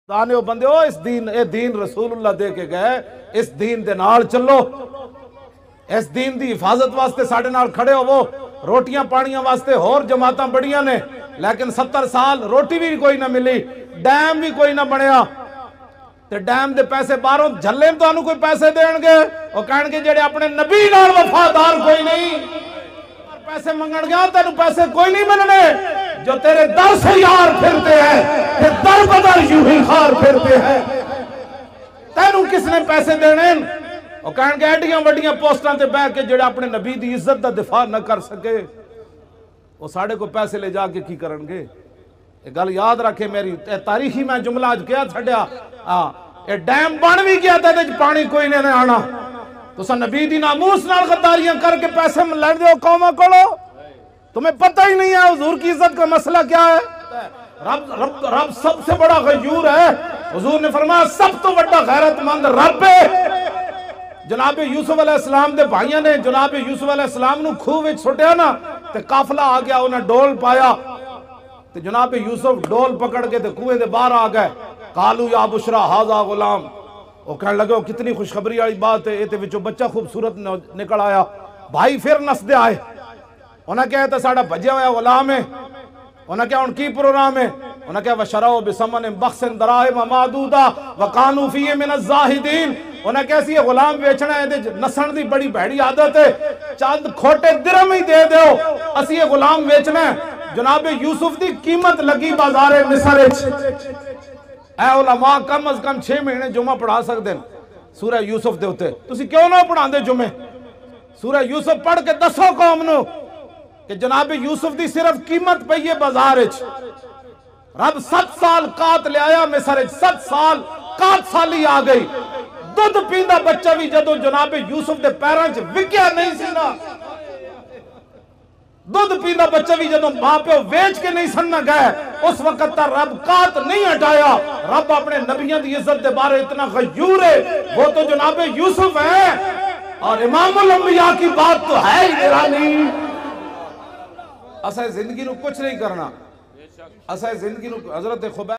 دانے بندے ہو اس دین اے دین رسول اللہ دے کے گئے، اس دین دے نال چلو، اس دین دی حفاظت واسطے ساڑھے نال کھڑے ہو، وہ روٹیاں پانیاں واسطے اور جماعتاں بڑیاں نے، لیکن 70 سال روٹی بھی کوئی نہ ملی، ڈیم بھی کوئی نہ بنیا، تے ڈیم دے پیسے باہروں جھلے میں تو انہوں کوئی پیسے دین گے، وہ کہن گے جڑے اپنے نبی نال وفادار کوئی نہیں، پیسے منگن گیا تینوں پیسے کوئی نہیں ملنے، جو تیرے در سے یار پھرتے ہیں پھر در بدر یوں ہی خار پھرتے ہیں، تینوں کس نے پیسے دینے؟ وہ کہن گے ایڈیاں وڈیاں پوسٹاں تے بیٹھ کے جڑے اپنے نبی دی عزت دا دفاع نہ کر سکے، وہ ساڑھے کو پیسے لے جا کے کی کرن گے؟ ایک گل یاد رکھے میری، تاریخی میں جملہ آج کیا چھڑیا، یہ ڈیم بن بھی گیا تھا پانی کوئی نہیں آنا، تو سا نبی دی ناموس نال غداریاں کر کے پیسے میں لڑ دیو قومہ کڑو، تمہیں پتہ ہی نہیں ہے حضور کی عزت کا مسئلہ کیا ہے؟ رب سب سے بڑا غیور ہے، حضور نے فرمایا سب تو بڑا غیرت مند رب ہے۔ جناب یوسف علیہ السلام دے بھائیاں نے جناب یوسف علیہ السلام نو کھوہ وچ سٹیا نا تے قافلہ آ گیا، انہیں ڈول پایا تے جناب یوسف ڈول پکڑ کے تے کنویں دے باہر آ گئے، قالو یا بشرا ھذا غلام، وہ کہنے لگے کتنی خوشخبری والی بات ہے، یہ وچوں بچہ خوبصورت نکل آیا، بھائی پھر نسدے آئے، انہیں کہا تھا ساڑھا بھجیا ہوا غلام ہے، انہیں کہا ان کی پروگرام ہے، انہیں کہا وَشَرَوْا بِثَمَنٍ بَخْسٍ دَرَاهِمَ مَعْدُودَةٍ وَكَانُوا فِيهِ مِنَ الزَّاهِدِينَ، انہیں کہا سی یہ غلام بیچنا ہے، نسن دی بڑی بھیڑی عادت ہے، چاند کھوٹے درم ہی دے دیو، اسی یہ غلام بیچنا ہے۔ جناب یوسف دی قیمت لگی بازار مصر، اے علماء کم از کم 6 مہینے جمعہ پڑھا سکتے ہیں سورہ یوسف دے ہوتے، تسی کیوں نہ پڑھا دے جمعہ؟ سورہ یوسف پڑھ کے دسو قوم نو کہ جناب یوسف دی صرف قیمت پہ یہ بازار اچ، رب 7 سال قات لے آیا مصر اچ، 7 سال قات سالی آ گئی، دودھ پیندہ بچہ بھی جدو جناب یوسف دے پیرانچ وکیا نہیں سینا، دودھ پیندہ بچہ بھی جدو ماں پہ ویچ کے نہیں سننا گئے، اس وقت تا رب قات نہیں ہٹایا، رب اپنے نبیوں دی عزت دے بارے اتنا غیور ہے، وہ تو جناب یوسف ہے، اور امام الانبیاء کی بات تو ہے ہی ایرانی۔ اسے زندگی نو کچھ نہیں کرنا، اسے زندگی نو حضرت خبیر